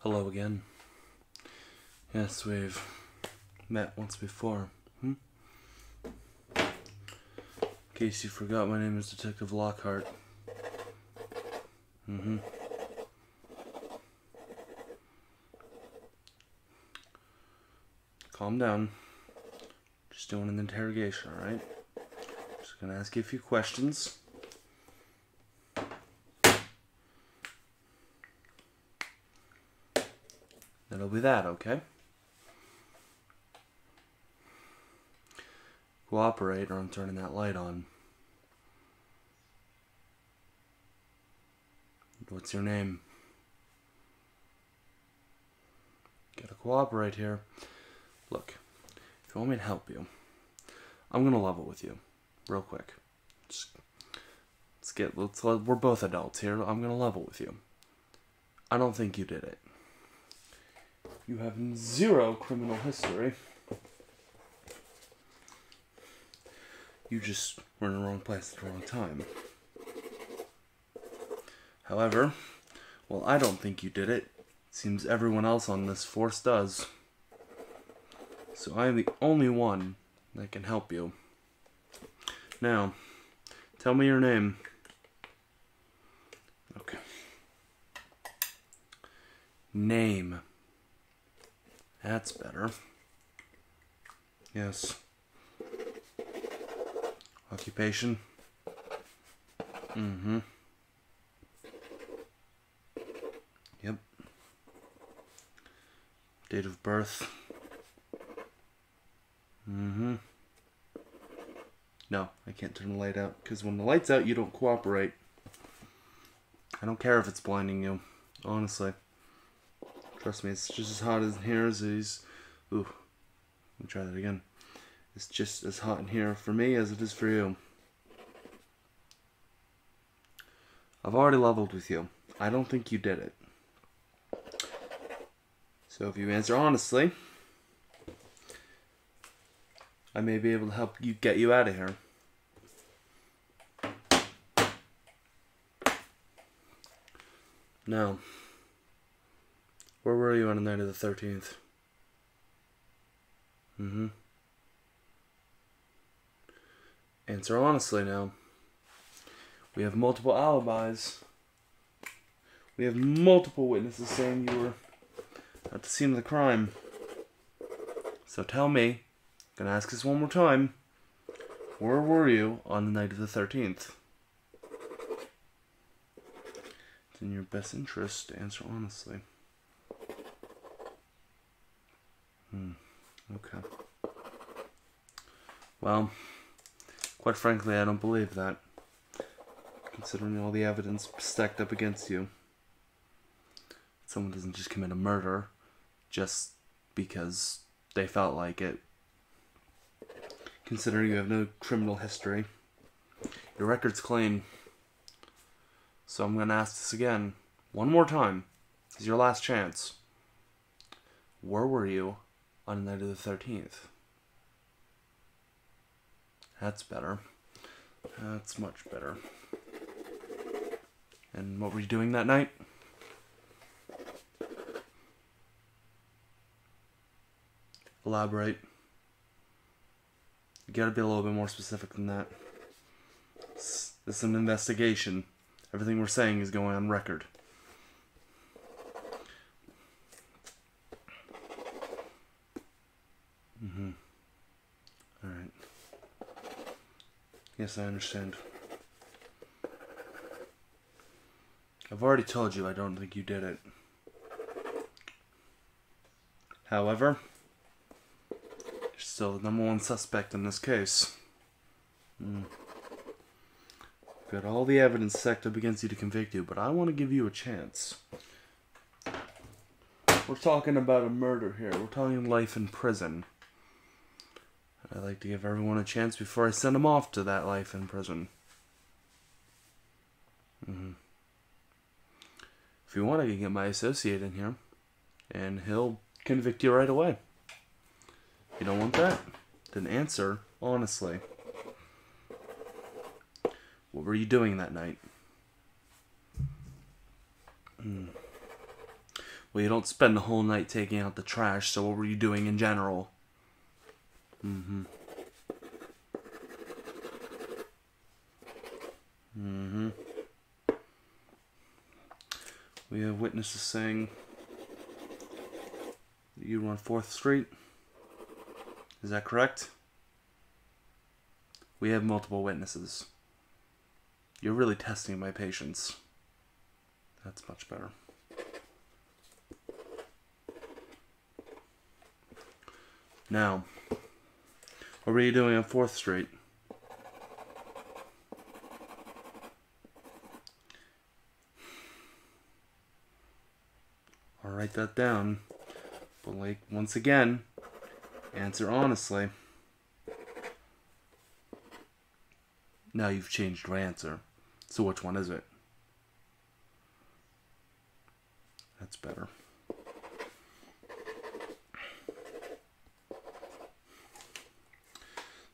Hello again. Yes, we've met once before. In case you forgot, my name is Detective Lockhart. Calm down. Just doing an interrogation, alright? Just gonna ask you a few questions. That'll be that, okay? Cooperate or I'm turning that light on. What's your name? Gotta cooperate here. Look, if you want me to help you, I'm gonna level with you, real quick. We're both adults here. I'm gonna level with you. I don't think you did it. You have zero criminal history. You just were in the wrong place at the wrong time. However, well, I don't think you did it. Seems everyone else on this force does. So I am the only one that can help you. Now, tell me your name. Okay. Name. That's better. Yes. Occupation. Yep. Date of birth. No, I can't turn the light out, because when the light's out, you don't cooperate. I don't care if it's blinding you, honestly. Trust me, it's just as hot in here as it is. Ooh, let me try that again. It's just as hot in here for me as it is for you. I've already leveled with you. I don't think you did it. So if you answer honestly, I may be able to help you get you out of here. Now, where were you on the night of the 13th? Answer honestly now. We have multiple alibis. We have multiple witnesses saying you were at the scene of the crime. So tell me, I'm gonna ask this one more time. Where were you on the night of the 13th? It's in your best interest to answer honestly. Okay. Well, quite frankly, I don't believe that. Considering all the evidence stacked up against you. Someone doesn't just commit a murder just because they felt like it. Considering you have no criminal history. Your record's clean. So I'm going to ask this again. One more time. This is your last chance. Where were you on the night of the 13th? That's better. That's much better. And what were you doing that night? Elaborate. You gotta be a little bit more specific than that. This is an investigation. Everything we're saying is going on record. Alright. Yes, I understand. I've already told you I don't think you did it. However, you're still the #1 suspect in this case. Got all the evidence stacked up against you to convict you, but I want to give you a chance. We're talking about a murder here. We're talking life in prison. I like to give everyone a chance before I send them off to that life in prison. If you want, I can get my associate in here, and he'll convict you right away. If you don't want that, then answer honestly. What were you doing that night? Well, you don't spend the whole night taking out the trash, so what were you doing in general? Mm-hmm. Mm-hmm. We have witnesses saying that you were on 4th Street. Is that correct? We have multiple witnesses. You're really testing my patience. That's much better. Now, what were you doing on 4th Street? I'll write that down. But like, once again, answer honestly. Now you've changed your answer. So which one is it? That's better.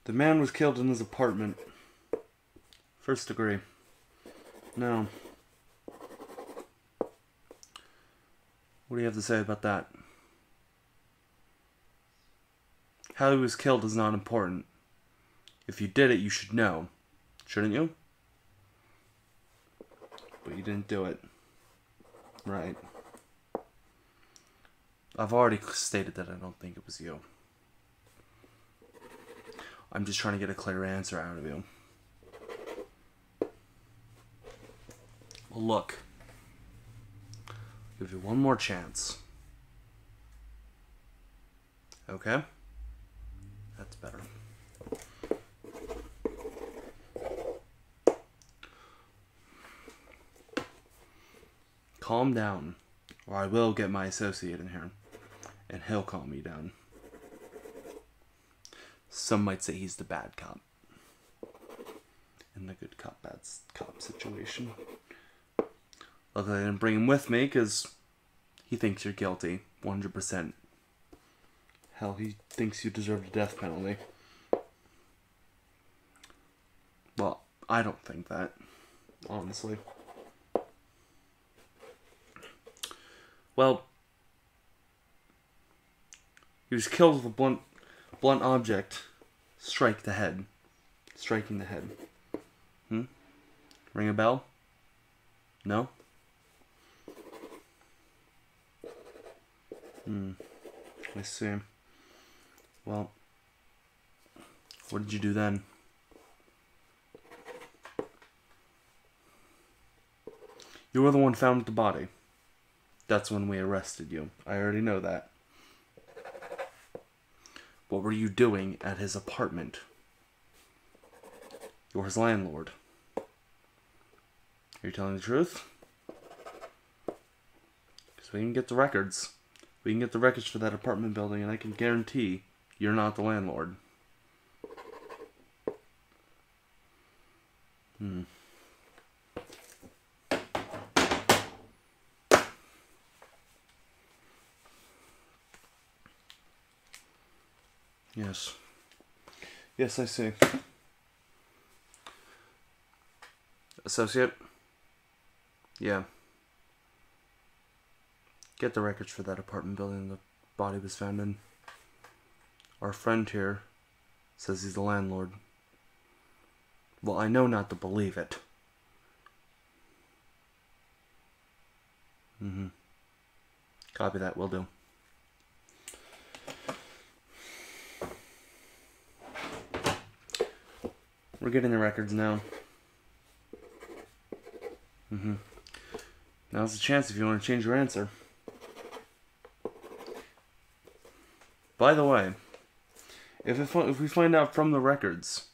The man was killed in his apartment. 1st degree. Now, what do you have to say about that? How he was killed is not important. If you did it, you should know. Shouldn't you? But you didn't do it. Right. I've already stated that I don't think it was you. I'm just trying to get a clear answer out of you. Well, look. I'll give you one more chance. Okay? That's better. Calm down, or I will get my associate in here, and he'll calm me down. Some might say he's the bad cop in the good cop, bad cop situation. Luckily I didn't bring him with me, because he thinks you're guilty, 100%. Hell, he thinks you deserve the death penalty. Well, I don't think that, honestly. Well, he was killed with a blunt object. Striking the head. Ring a bell? No? I see. Well, what did you do then? You were the one found with the body. That's when we arrested you. I already know that. What were you doing at his apartment? You're his landlord. Are you telling the truth? Because we can get the records. We can get the records for that apartment building, and I can guarantee you're not the landlord. Yes. Yes, I see. Associate? Yeah. Get the records for that apartment building the body was found in. Our friend here says he's the landlord. Well, I know not to believe it. Copy that, will do. We're getting the records now. Now's the chance if you want to change your answer. By the way, if we find out from the records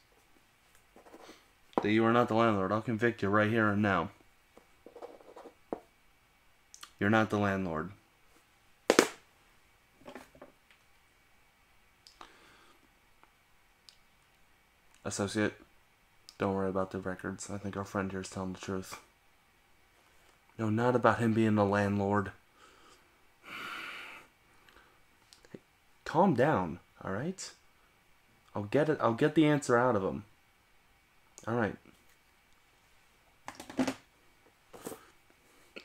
that you are not the landlord, I'll convict you right here and now. You're not the landlord. Associate, don't worry about the records. I think our friend here is telling the truth. No, not about him being the landlord. Hey, calm down, alright? I'll get it. I'll get the answer out of him. Alright.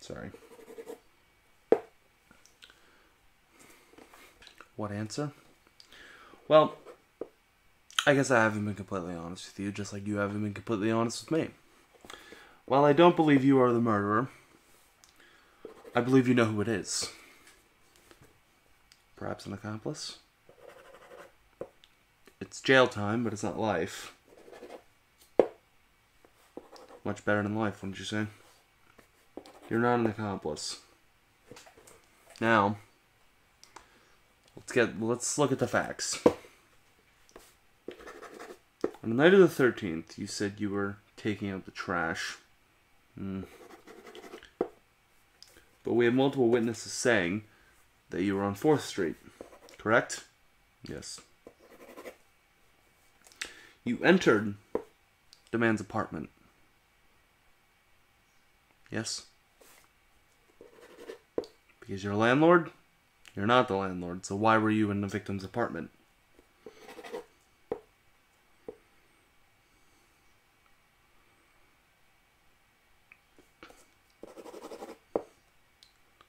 Sorry. What answer? Well, I guess I haven't been completely honest with you, just like you haven't been completely honest with me. While I don't believe you are the murderer, I believe you know who it is. Perhaps an accomplice? It's jail time, but it's not life. Much better than life, wouldn't you say? You're not an accomplice. Now, let's look at the facts. On the night of the 13th, you said you were taking out the trash. But we have multiple witnesses saying that you were on 4th Street, correct? Yes. You entered the man's apartment. Yes? Because you're a landlord? You're not the landlord, so why were you in the victim's apartment?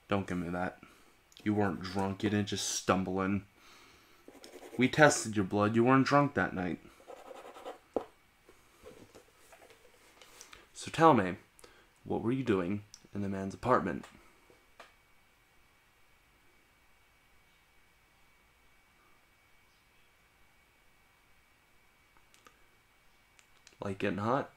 Don't give me that. You weren't drunk, you didn't just stumble in. We tested your blood, you weren't drunk that night. So tell me, what were you doing in the man's apartment? Like getting hot?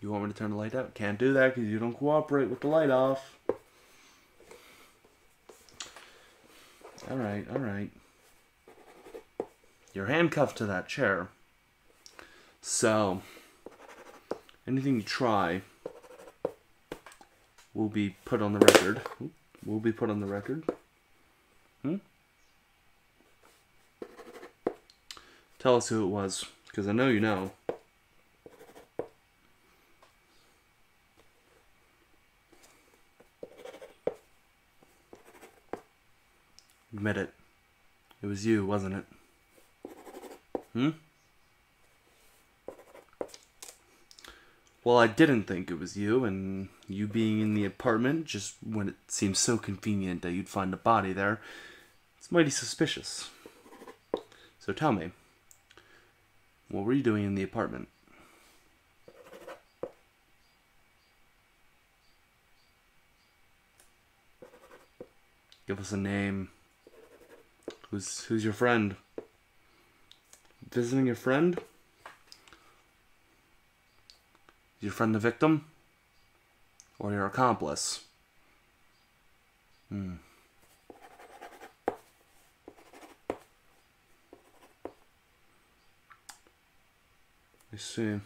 You want me to turn the light out? Can't do that because you don't cooperate with the light off. Alright, alright. You're handcuffed to that chair. So, anything you try will be put on the record. Will be put on the record. Tell us who it was, because I know you know. Admit it. It was you, wasn't it? Well, I didn't think it was you, and you being in the apartment, just when it seems so convenient that you'd find a body there, it's mighty suspicious. So tell me, what were you doing in the apartment? Give us a name. Who's your friend? Visiting your friend? Is your friend the victim? Or your accomplice? I see.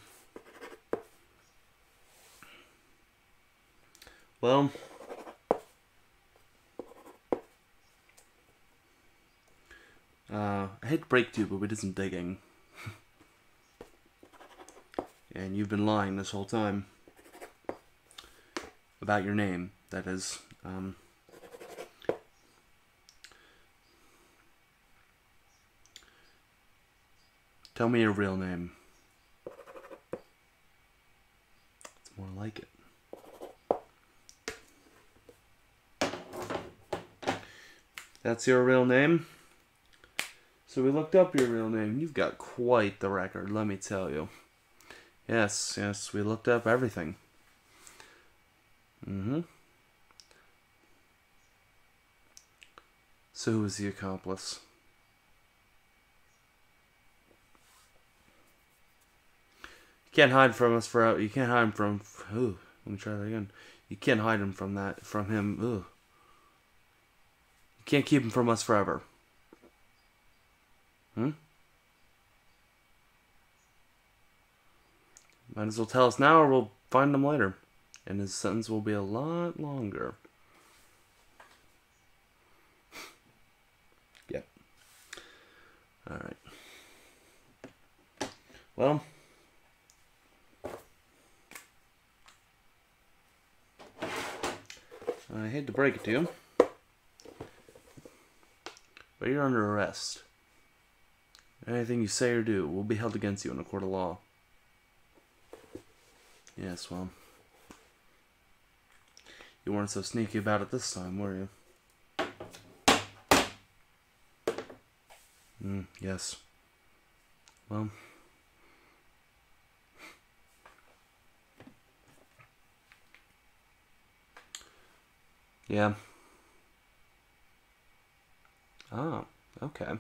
Well, I hate to break to you, but we did some digging. And you've been lying this whole time. About your name, that is. Tell me your real name. It's more like it. That's your real name? So we looked up your real name. You've got quite the record, let me tell you. Yes, we looked up everything. So who was the accomplice? You can't hide from us forever. You can't hide him from... Ooh, let me try that again. You can't hide him from that, from him. Ooh. You can't keep him from us forever. Might as well tell us now or we'll find him later. And his sentence will be a lot longer. Yep. Alright. Well. I hate to break it to you. But you're under arrest. Anything you say or do will be held against you in a court of law. Yes, well. You weren't so sneaky about it this time, were you? Yes. Well... Yeah. Oh, okay.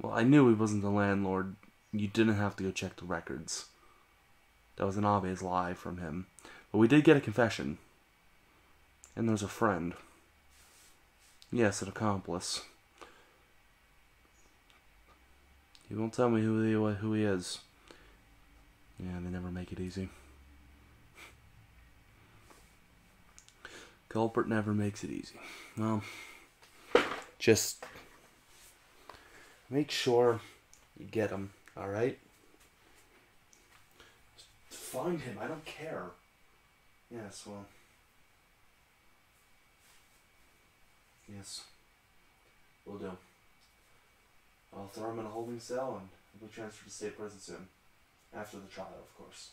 Well, I knew he wasn't the landlord. You didn't have to go check the records. That was an obvious lie from him. But we did get a confession. And there's a friend. Yes, an accomplice. He won't tell me who he is. Yeah, they never make it easy. Culprit never makes it easy. Well, just make sure you get him, alright? Find him, I don't care. Yes, well... Yes. Will do. I'll throw him in a holding cell and he'll be transferred to state prison soon. After the trial, of course.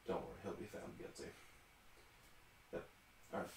Don't worry, he'll be found guilty. Yep. Alright.